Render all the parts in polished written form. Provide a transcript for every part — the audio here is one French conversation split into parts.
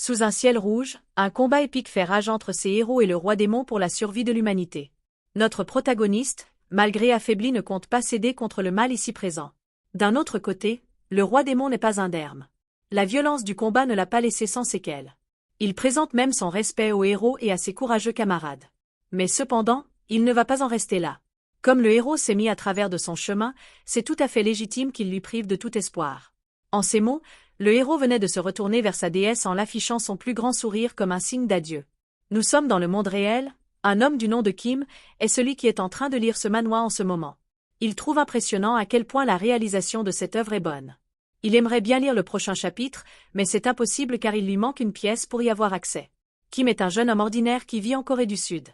Sous un ciel rouge, un combat épique fait rage entre ces héros et le roi démon pour la survie de l'humanité. Notre protagoniste, malgré affaibli, ne compte pas céder contre le mal ici présent. D'un autre côté, le roi démon n'est pas indemne. La violence du combat ne l'a pas laissé sans séquelles. Il présente même son respect aux héros et à ses courageux camarades. Mais cependant, il ne va pas en rester là. Comme le héros s'est mis à travers de son chemin, c'est tout à fait légitime qu'il lui prive de tout espoir. En ces mots, le héros venait de se retourner vers sa déesse en l'affichant son plus grand sourire comme un signe d'adieu. Nous sommes dans le monde réel, un homme du nom de Kim est celui qui est en train de lire ce manhwa en ce moment. Il trouve impressionnant à quel point la réalisation de cette œuvre est bonne. Il aimerait bien lire le prochain chapitre, mais c'est impossible car il lui manque une pièce pour y avoir accès. Kim est un jeune homme ordinaire qui vit en Corée du Sud.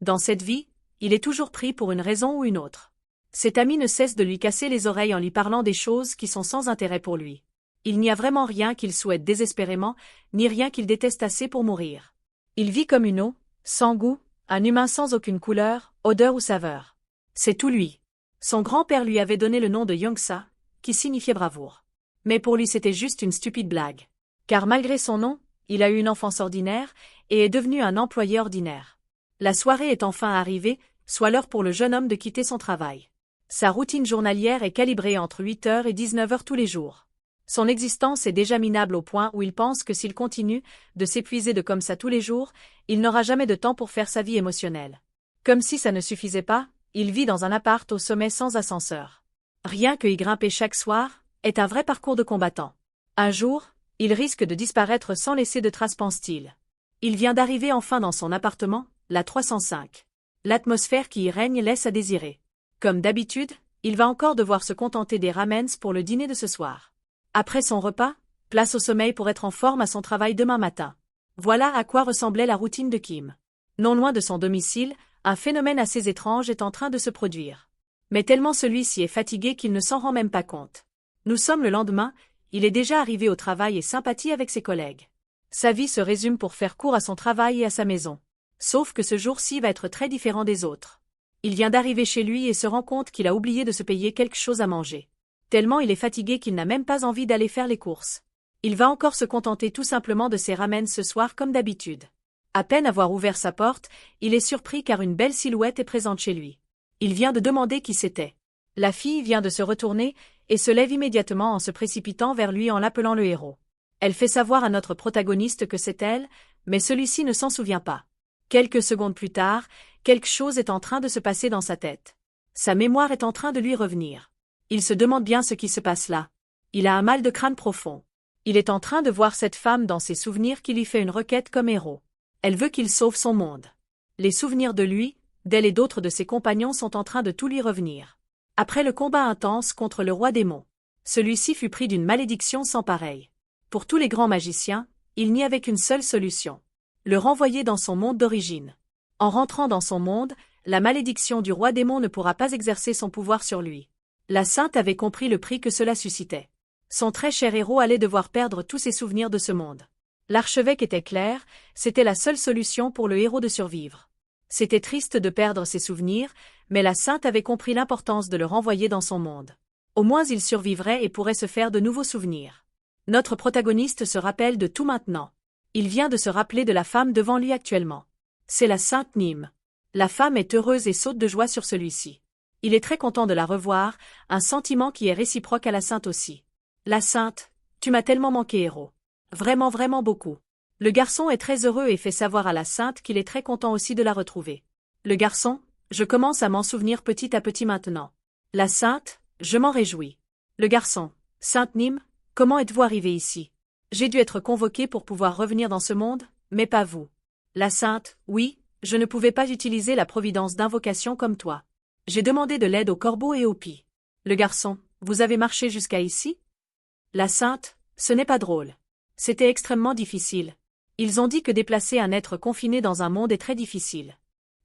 Dans cette vie, il est toujours pris pour une raison ou une autre. Cet ami ne cesse de lui casser les oreilles en lui parlant des choses qui sont sans intérêt pour lui. Il n'y a vraiment rien qu'il souhaite désespérément, ni rien qu'il déteste assez pour mourir. Il vit comme une eau, sans goût, un humain sans aucune couleur, odeur ou saveur. C'est tout lui. Son grand-père lui avait donné le nom de Yongsa, qui signifiait bravoure. Mais pour lui c'était juste une stupide blague. Car malgré son nom, il a eu une enfance ordinaire, et est devenu un employé ordinaire. La soirée est enfin arrivée, soit l'heure pour le jeune homme de quitter son travail. Sa routine journalière est calibrée entre 8h et 19h tous les jours. Son existence est déjà minable au point où il pense que s'il continue de s'épuiser de comme ça tous les jours, il n'aura jamais de temps pour faire sa vie émotionnelle. Comme si ça ne suffisait pas, il vit dans un appart au sommet sans ascenseur. Rien que y grimper chaque soir est un vrai parcours de combattant. Un jour, il risque de disparaître sans laisser de traces, pense-t-il. Il vient d'arriver enfin dans son appartement, la 305. L'atmosphère qui y règne laisse à désirer. Comme d'habitude, il va encore devoir se contenter des ramens pour le dîner de ce soir. Après son repas, place au sommeil pour être en forme à son travail demain matin. Voilà à quoi ressemblait la routine de Kim. Non loin de son domicile, un phénomène assez étrange est en train de se produire. Mais tellement celui-ci est fatigué qu'il ne s'en rend même pas compte. Nous sommes le lendemain, il est déjà arrivé au travail et sympathie avec ses collègues. Sa vie se résume pour faire court à son travail et à sa maison. Sauf que ce jour-ci va être très différent des autres. Il vient d'arriver chez lui et se rend compte qu'il a oublié de se payer quelque chose à manger. Tellement il est fatigué qu'il n'a même pas envie d'aller faire les courses. Il va encore se contenter tout simplement de ses ramen ce soir comme d'habitude. À peine avoir ouvert sa porte, il est surpris car une belle silhouette est présente chez lui. Il vient de demander qui c'était. La fille vient de se retourner et se lève immédiatement en se précipitant vers lui en l'appelant le héros. Elle fait savoir à notre protagoniste que c'est elle, mais celui-ci ne s'en souvient pas. Quelques secondes plus tard, quelque chose est en train de se passer dans sa tête. Sa mémoire est en train de lui revenir. Il se demande bien ce qui se passe là. Il a un mal de crâne profond. Il est en train de voir cette femme dans ses souvenirs qui lui fait une requête comme héros. Elle veut qu'il sauve son monde. Les souvenirs de lui, d'elle et d'autres de ses compagnons sont en train de tout lui revenir. Après le combat intense contre le roi démon, celui-ci fut pris d'une malédiction sans pareille. Pour tous les grands magiciens, il n'y avait qu'une seule solution. Le renvoyer dans son monde d'origine. En rentrant dans son monde, la malédiction du roi démon ne pourra pas exercer son pouvoir sur lui. La sainte avait compris le prix que cela suscitait. Son très cher héros allait devoir perdre tous ses souvenirs de ce monde. L'archevêque était clair, c'était la seule solution pour le héros de survivre. C'était triste de perdre ses souvenirs, mais la sainte avait compris l'importance de le renvoyer dans son monde. Au moins il survivrait et pourrait se faire de nouveaux souvenirs. Notre protagoniste se rappelle de tout maintenant. Il vient de se rappeler de la femme devant lui actuellement. C'est la sainte Nîmes. La femme est heureuse et saute de joie sur celui-ci. Il est très content de la revoir, un sentiment qui est réciproque à la sainte aussi. La sainte, tu m'as tellement manqué, héros. Vraiment, vraiment beaucoup. Le garçon est très heureux et fait savoir à la sainte qu'il est très content aussi de la retrouver. Le garçon, je commence à m'en souvenir petit à petit maintenant. La sainte, je m'en réjouis. Le garçon, sainte Nîmes, comment êtes-vous arrivé ici? J'ai dû être convoqué pour pouvoir revenir dans ce monde, mais pas vous. La sainte, oui, je ne pouvais pas utiliser la providence d'invocation comme toi. J'ai demandé de l'aide aux corbeaux et aux pies. Le garçon, vous avez marché jusqu'à ici? La sainte, ce n'est pas drôle. C'était extrêmement difficile. Ils ont dit que déplacer un être confiné dans un monde est très difficile.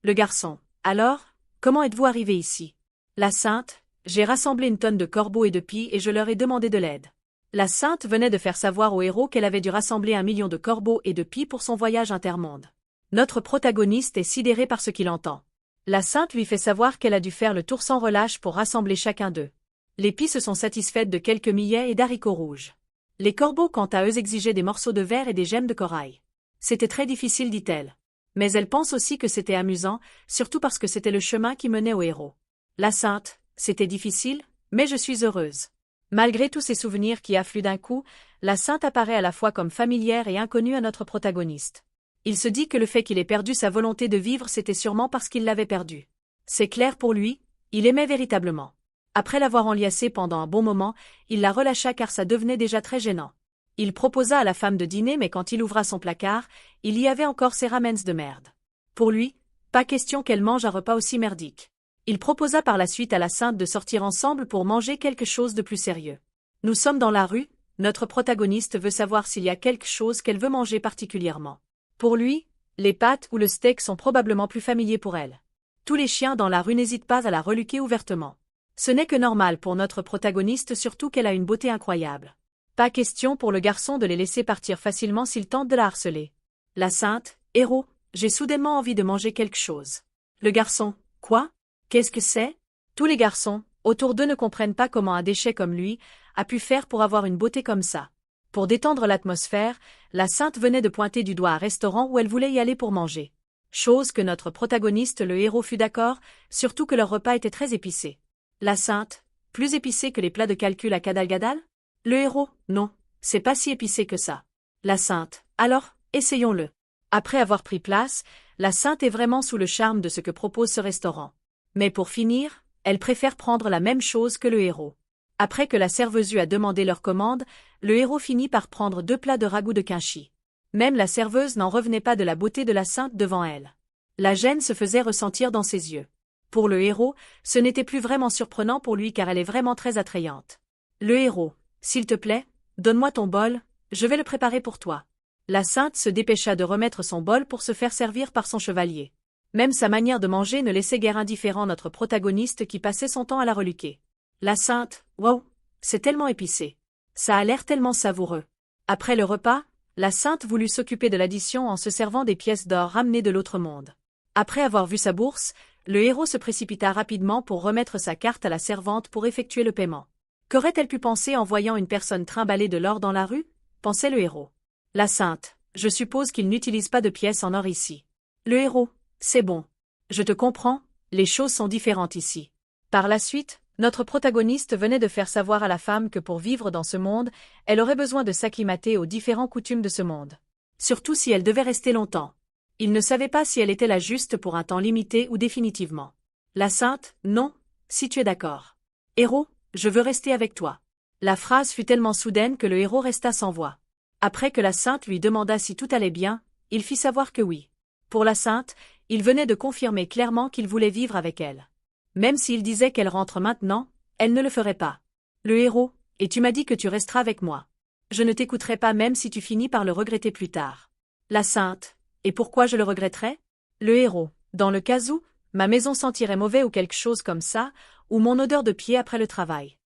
Le garçon, alors, comment êtes-vous arrivé ici? La sainte, j'ai rassemblé une tonne de corbeaux et de pies et je leur ai demandé de l'aide. La sainte venait de faire savoir au héros qu'elle avait dû rassembler 1 million de corbeaux et de pies pour son voyage intermonde. Notre protagoniste est sidéré par ce qu'il entend. La sainte lui fait savoir qu'elle a dû faire le tour sans relâche pour rassembler chacun d'eux. Les pies se sont satisfaites de quelques millets et d'haricots rouges. Les corbeaux quant à eux exigeaient des morceaux de verre et des gemmes de corail. C'était très difficile, dit-elle. Mais elle pense aussi que c'était amusant, surtout parce que c'était le chemin qui menait au héros. La sainte, c'était difficile, mais je suis heureuse. Malgré tous ces souvenirs qui affluent d'un coup, la sainte apparaît à la fois comme familière et inconnue à notre protagoniste. Il se dit que le fait qu'il ait perdu sa volonté de vivre, c'était sûrement parce qu'il l'avait perdue. C'est clair pour lui, il aimait véritablement. Après l'avoir enlacée pendant un bon moment, il la relâcha car ça devenait déjà très gênant. Il proposa à la femme de dîner mais quand il ouvra son placard, il y avait encore ses ramens de merde. Pour lui, pas question qu'elle mange un repas aussi merdique. Il proposa par la suite à la sainte de sortir ensemble pour manger quelque chose de plus sérieux. Nous sommes dans la rue, notre protagoniste veut savoir s'il y a quelque chose qu'elle veut manger particulièrement. Pour lui, les pâtes ou le steak sont probablement plus familiers pour elle. Tous les chiens dans la rue n'hésitent pas à la reluquer ouvertement. Ce n'est que normal pour notre protagoniste, surtout qu'elle a une beauté incroyable. Pas question pour le garçon de les laisser partir facilement s'il tente de la harceler. La sainte, héros, j'ai soudainement envie de manger quelque chose. Le garçon, quoi? Qu'est-ce que c'est? Tous les garçons, autour d'eux ne comprennent pas comment un déchet comme lui a pu faire pour avoir une beauté comme ça. Pour détendre l'atmosphère, la sainte venait de pointer du doigt un restaurant où elle voulait y aller pour manger. Chose que notre protagoniste, le héros, fut d'accord, surtout que leur repas était très épicé. La sainte, plus épicé que les plats de calcul à Cadalgadal? Le héros, non, c'est pas si épicé que ça. La sainte, alors, essayons-le. Après avoir pris place, la sainte est vraiment sous le charme de ce que propose ce restaurant. Mais pour finir, elle préfère prendre la même chose que le héros. Après que la serveuse eut demandé leur commande, le héros finit par prendre 2 plats de ragoût de quinchi. Même la serveuse n'en revenait pas de la beauté de la sainte devant elle. La gêne se faisait ressentir dans ses yeux. Pour le héros, ce n'était plus vraiment surprenant pour lui car elle est vraiment très attrayante. Le héros, s'il te plaît, donne-moi ton bol, je vais le préparer pour toi. La sainte se dépêcha de remettre son bol pour se faire servir par son chevalier. Même sa manière de manger ne laissait guère indifférent notre protagoniste qui passait son temps à la reluquer. La sainte, wow, c'est tellement épicé. Ça a l'air tellement savoureux. Après le repas, la sainte voulut s'occuper de l'addition en se servant des pièces d'or ramenées de l'autre monde. Après avoir vu sa bourse, le héros se précipita rapidement pour remettre sa carte à la servante pour effectuer le paiement. Qu'aurait-elle pu penser en voyant une personne trimballer de l'or dans la rue? Pensait le héros. La sainte, je suppose qu'il n'utilise pas de pièces en or ici. Le héros, c'est bon. Je te comprends, les choses sont différentes ici. Par la suite, notre protagoniste venait de faire savoir à la femme que pour vivre dans ce monde, elle aurait besoin de s'acclimater aux différentes coutumes de ce monde. Surtout si elle devait rester longtemps. Il ne savait pas si elle était la juste pour un temps limité ou définitivement. La sainte, non, si tu es d'accord. Héros, je veux rester avec toi. La phrase fut tellement soudaine que le héros resta sans voix. Après que la sainte lui demanda si tout allait bien, il fit savoir que oui. Pour la sainte, il venait de confirmer clairement qu'il voulait vivre avec elle. Même s'il disait qu'elle rentre maintenant, elle ne le ferait pas. Le héros, et tu m'as dit que tu resteras avec moi. Je ne t'écouterai pas même si tu finis par le regretter plus tard. La sainte, et pourquoi je le regretterais? Le héros, dans le cas où, ma maison sentirait mauvais ou quelque chose comme ça, ou mon odeur de pied après le travail.